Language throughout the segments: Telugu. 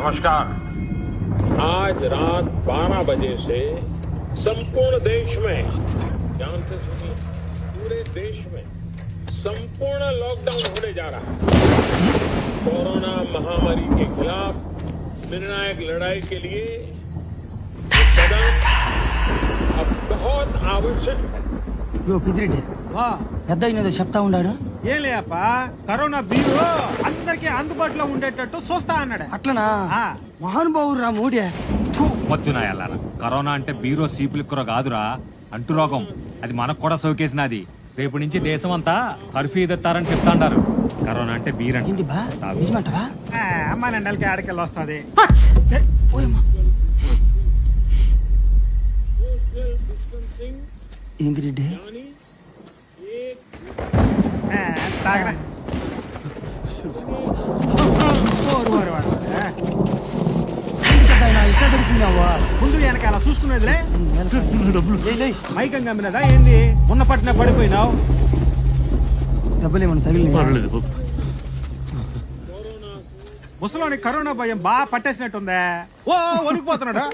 नमस्कार। आज रात 12 बजे से संपूर्ण देश में, ध्यान से सुनिए, पूरे देश में संपूर्ण लॉकडाउन होने जा रहा है। कोरोना महामारी के खिलाफ निर्णायक लड़ाई के लिए ये कदम अब बहुत आवश्यक है। పిదిరెడ్డి పెద్ద అయినదో చెప్తా ఉన్నాడు. ఏం లేపా, కరోనా బీరు అందరికి అందుబాటులో ఉండేటట్టు చూస్తా అన్నాడు. అట్లనా? మహానుభావుడు రా మోడీ. వద్దునా ఎల్లాల. కరోనా అంటే బీరో సీపులిక్కుర కాదురా, అంటు రోగం. అది మనకు కూడా సోకేసినది. రేపు నుంచి దేశం అంతా కర్ఫ్యూ ఎత్తారని చెప్తాండారు. కరోనా అంటే బీరండి. ఏంది బా నిజమంటవా? అమ్మ నెండలకి ఆడకెళ్ళి వస్తుంది. ఏంది రెడ్డి? తాగరా ముందు వెనకాల చూసుకునేదిలే. మైకం గమ్మినదా ఏంది? ఉన్న పట్టిన పడిపోయినావు. డబ్బులేమన్నా తగిలి? ముసలోని కరోనా భయం బాగా పట్టేసినట్టుందే. ఓ వణికిపోతున్నాడా?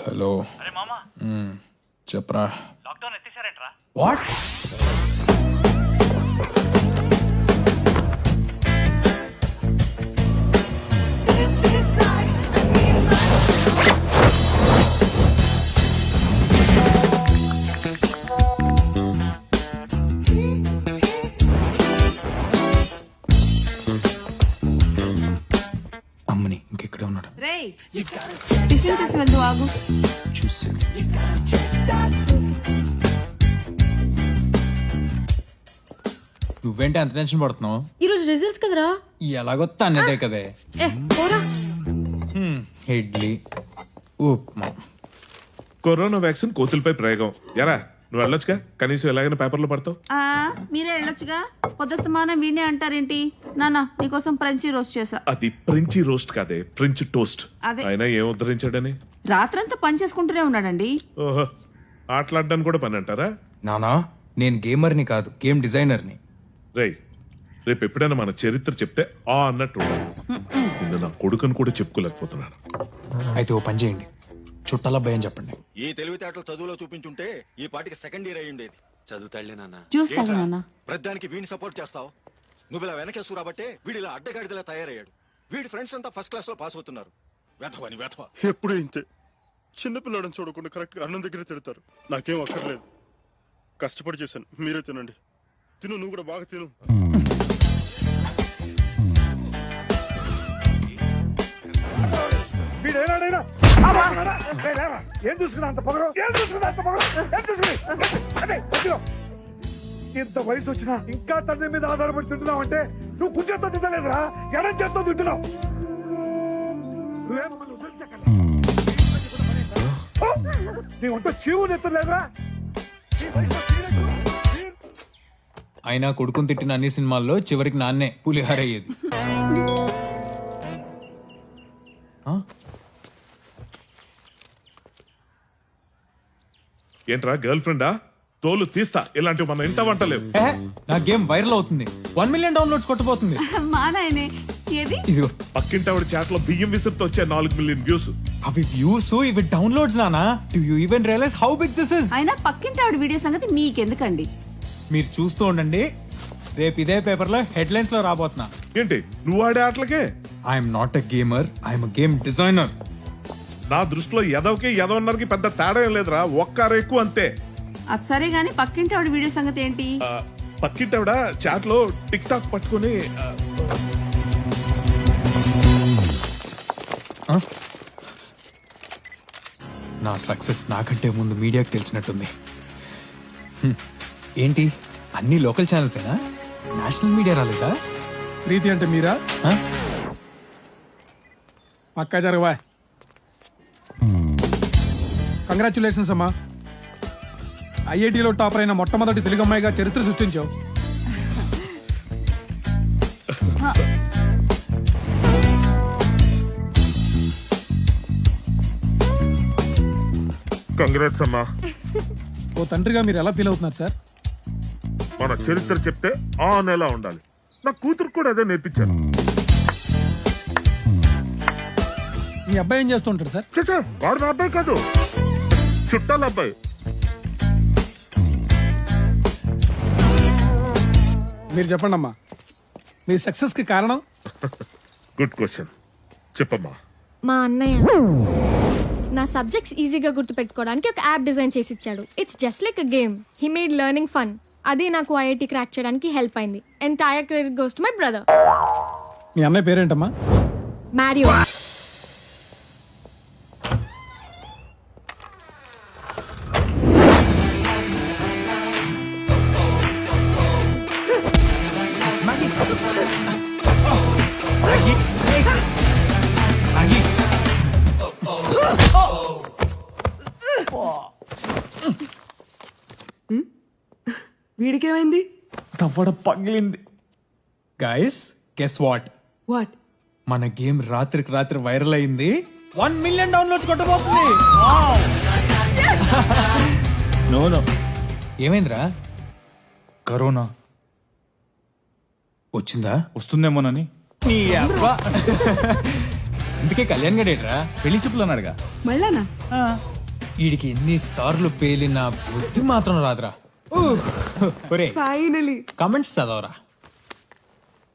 హలో. అరే మామా, చెప్పరా. లాక్డౌన్ ఎత్తేసారంట్రా. వాట్? అమ్మని ఇంకెక్కడే ఉన్నాడు. రేయ్, టిఫిన్ చేసి వెళ్తూ ఆగు. చూసి నువ్వేంటి అంత టెన్షన్ పడుతున్నావు? ఈరోజు రిజల్ట్స్ కదరా. ఎలాగొత్తా అన్నదే కదే. పోరా. ఇడ్లీ ఉప్మా. కరోనా వ్యాక్సిన్ కోతులపై ప్రయోగం. ఎరా నువ్వు వెళ్ళొచ్చుగా, కనీసం ఎలాగైనా పేపర్లో పడతావు. మీరే వెళ్ళొచ్చుగా. పొద్దుస్తమానం వీణే అంటారేంటి? నాన్న నీకోసం ఫ్రెంచి రోస్ట్ చేసా. అది ఫ్రెంచి రోస్ట్ కాదే, ఫ్రెంచ్ టోస్ట్. అదే. అయినా ఏం ఉద్ధరించాడని? రాత్రంతా పని చేసుకుంటూనే ఉన్నాడండి. ఓహో, ఆటలాడడానికి కూడా పని అంటారా? నానా నేను గేమర్ని కాదు, గేమ్ డిజైనర్ని. రేయ్, రేపు ఎప్పుడైనా మన చరిత్ర చెప్తే ఆ అన్నట్టు ఉండాలి. నిన్న నా కొడుకుని కూడా చెప్పుకోలేకపోతున్నాను. అయితే ఓ పని చేయండి, చుట్టాల భయం చెప్పండి. ఈ తెలివితేటలు చదువులో చూపించుంటే ఈ పాటికి సెకండ్ ఇయర్ అయి ఉండేది. చదువుతాడులే నాన్న. చూస్తాను నాన్న. ప్రతిదానికి వీడిని సపోర్ట్ చేస్తావు. నువ్వు ఇలా వెనకేసు రాబట్టే వీడు ఇలా అడ్డగాడిదలా తయారయ్యాడు. వీడి ఫ్రెండ్స్ అంతా ఫస్ట్ క్లాస్ లో పాస్ అవుతున్నారు. వెధవని వెధవ. ఎప్పుడు ఇంతే. చిన్నపిల్లాడని చూడకుండా కరెక్ట్గా అన్నం దగ్గర తిడతారు. నాకేం అక్కర్లేదు, కష్టపడి చేశాను. మీరే తినండి. తిను, నువ్వు కూడా బాగా తిను. ఏం చూసుకున్నా అంత పొగరు? ఏం చూసుకున్నా అంత పొగరు? ఏం చూసుకుని ఇంత వయసు వచ్చినా ఇంకా తండ్రి మీద ఆధారపడి తింటున్నావు అంటే నువ్వు కుర్చేతో తింటలేదురా, ఎడం చేత్తో తింటున్నావు. నువ్వే మమ్మల్ని వదిలించగలవు. నీ ఒంట చీవు నెత్తలేదురా. అయినా కొడుకుని తిట్టిన అన్ని సినిమాల్లో చివరికి నాన్నే పులిహార అయ్యేది. ఏంట్రా గర్ల్ ఫ్రెండా? తోలు తీస్తా, ఇలాంటివి మన ఇంట వంటలేవు. నా గేమ్ వైరల్ అవుతుంది, 1 million డౌన్లోడ్స్ కొట్టబోతుంది. మా నాయనే ఏది? ఇదిగో పక్కింటి ఆవిడ చాట్ లో బియ్యం విసిరితో వచ్చే 4 million వ్యూస్. అవి వ్యూస్, ఇవి డౌన్లోడ్స్. నానా do you even realise how big this is? అయినా పక్కింటి ఆవిడ వీడియో సంగతి మీకెందుకండి? మీరు చూస్తూ ఉండండి, రేపు ఇదే పేపర్ లో హెడ్లైన్స్ లో రాబోతున్నా. ఏంటి నువ్వు ఆడే ఆటలకే? I'm not a gamer, I'm game designer. నా దృష్టిలో ఎదవకి ఎదవన్నరకి పెద్ద తేడా ఏం లేదురా, ఒక్కరు ఎక్కువ అంతే. అది సరే గానీ పక్కింటి ఆవిడ వీడియో సంగతి ఏంటి? పక్కింటి ఆవిడ చాట్ లో టిక్ టాక్ పట్టుకుని నా సక్సెస్ నాకంటే ముందు మీడియాకి తెలిసినట్టుంది. ఏంటి అన్ని లోకల్ ఛానల్సేనా? నేషనల్ మీడియా రాలేదా? ప్రీతి అంటే మీరా? పక్కా జరగవా. కంగ్రాచులేషన్స్ అమ్మా, ఐఐటిలో టాపర్ అయిన మొట్టమొదటి తెలుగు అమ్మాయిగా చరిత్ర సృష్టించావు. కంగ్రాట్స్ అమ్మా. ఓ తండ్రిగా మీరు ఎలా ఫీల్ అవుతున్నారు సార్? మన చరిత్ర చెప్తే ఆ నెలా ఉండాలి. నా కూతురు కూడా అదే నేర్పించాను. మీ అబ్బాయి ఏం చేస్తూ ఉంటాడు సార్? చచ్చా, వాడు నా అబ్బాయి కాదు, చుట్టాల అబ్బాయి. మీరు చెప్పండి అమ్మా, మీ సక్సెస్ కి కారణం? గుడ్ క్వశ్చన్, చెప్పమ్మా. మా అన్నయ్య నా సబ్జెక్ట్స్ ఈజీగా గుర్తుపెట్టుకోవడానికి ఒక యాప్ డిజైన్ చేసి ఇచ్చాడు. It's just like a game. He made learning fun. అదే నాకు ఐఐటి క్రాక్ చేయడానికి హెల్ప్ అయింది. Entire credit goes to my brother. మీ అన్నయ్య పేరేంటమ్మా? మ్యారియో. వీడికేమైంది? తవ్వడ పగిలింది. Guys guess what? వాట్? మన గేమ్ రాత్రికి రాత్రి వైరల్ అయింది, 1 million డౌన్లోడ్స్ కొట్టబోతుంది. నో ఏమైందిరా? కరోనా వచ్చిందా? వస్తుందేమోనని. నీ అబ్బా. ఇందుకే కళ్యాణ్ గడేట్రా పెళ్లి చూపులు అన్నాడుగా. మళ్ళానా? వీడికి ఎన్నిసార్లు పేలిన బుద్ధి మాత్రం రాదురా. ఫైనలీ కమెంట్స్ చదవరా.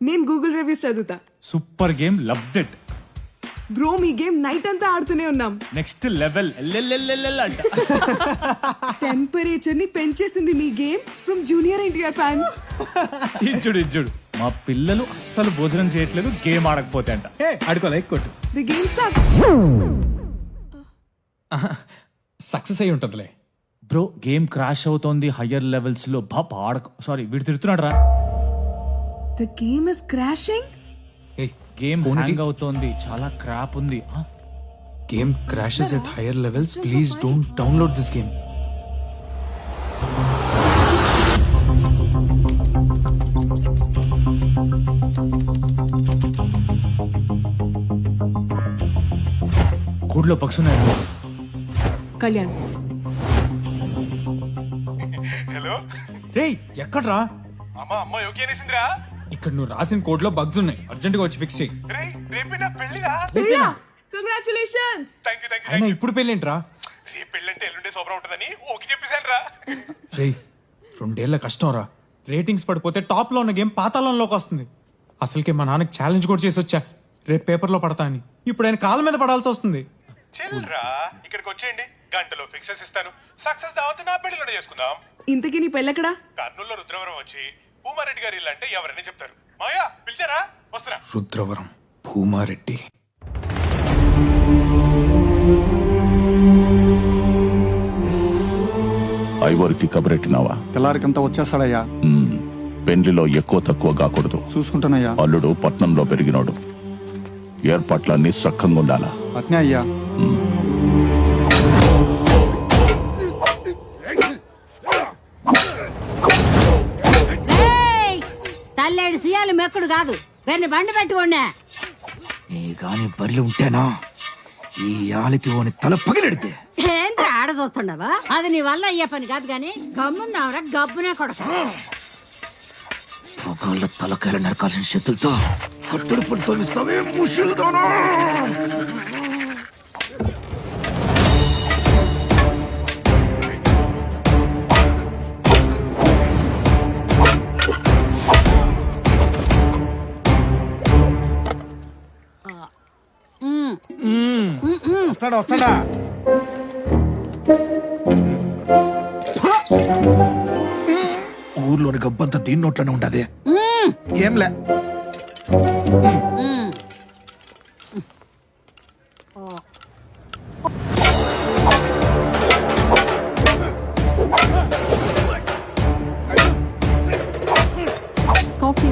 నేను గూగుల్ రివ్యూస్ చదువుతా. Super game, loved it. Bro మీ గేమ్ నైట్ అంతా ఆడుతూనే ఉన్నాం. నెక్స్ట్ లెవెల్ అంట. టెంపరేచర్ ని పెంచేసింది మీ game from junior NTR fans. ఇచ్చుడు మా పిల్లలు అస్సలు భోజనం చేయట్లేదు గేమ్ ఆడకపోతే అంట. అడుకో లైక్ కొట్టు. The game sucks. సక్సెస్ అయి ఉంటుందిలే. బ్రో గేమ్ క్రాష్ అవుతోంది హయ్యర్ లెవెల్స్ లో. సారీ వీడు తిడుతున్నాడు రా. The game is crashing. Game hang అవుతోంది, చాలా క్రాప్ ఉంది. Game crashes at higher levels, please don't download this game. కోడ్లో పక్షున్నాయి. కళ్యాణ్, రేయ్ ఎక్కడ్రా? అమ్మా అమ్మ ఓకే అనేసిందిరా. ఇక్కడ నువ్వు రాసిన కోడ్ లో బగ్స్ ఉన్నాయి, అర్జెంట్ గా వచ్చి ఫిక్స్ చేయి. రేపే నా పెళ్లిరా. కంగ్రాచులేషన్స్. థ్యాంక్ యూ అయినా ఇప్పుడు పెళ్ళేంట్రా? రేపు పెళ్ళంటే ఎల్లుండే శోభనం ఉంటుందని ఓకే చెప్పేశాను రా. రేయ్ 2 ఏళ్ల కష్టం రా. రేటింగ్స్ పడిపోతే టాప్ లో ఉన్న గేమ్ పాతాళంలోకి వస్తుంది. అసలుకే మా నాన్నకి ఛాలెంజ్ కూడా చేసి వచ్చా, రేపు పేపర్లో పడతా అని. ఇప్పుడు ఆయన కాళ్ళ మీద పడాల్సి వస్తుంది. చెల్రా ఇక్కడికి వచ్చేయండి, గంటలో ఫిక్సెస్ ఇస్తాను. సక్సెస్ దావత్ నా పెళ్లిలోనే చేసుకుందాం. ఇంతకీ నీ పెళ్ళెక్కడా? కర్నూలులో రుద్రవరం వచ్చి భూమారెడ్డి గారి ఇల్లు అంటే ఎవరని చెప్తారు. మాయా పిలిచారా? వస్తున్నా. రుద్రవరం, భూమారెడ్డి. ఐవరికి కబరెట్టినావా? తెల్లారికంతా వచ్చేస్తాడయ్యా. పెండ్లిలో ఎక్కువ తక్కువ కాకూడదు. చూసుకుంటానయ్యా. అల్లుడు పట్నంలో పెరిగినోడు, ఏర్పాట్లన్నీ సక్కంగా ఉండాలా. అట్నే అయ్యా. తల్లేడు సీయాలు మెక్కుడు కాదు, వెన్ను బండి పెట్టుకోండి. నీ గాని బర్రెలు ఉంటేనా ఈ ఆలికి ఓని తల పగిలెడితే. ఏంటి ఆడ చూస్తుండవా? అది నీ వల్ల అయ్యే పని కాదు గాని గమ్మున్నావురా, గబ్బునే కొడక. పొగాళ్ళ తలకాయలు నరకాల్సిన చేతులతో కట్టుడు పడి తోలిస్తావే ముషులుతోనా. వస్తాడా ఊర్లోని గబ్బంతా దీని నోట్లోనే ఉండదే. ఏంలే. కాఫీ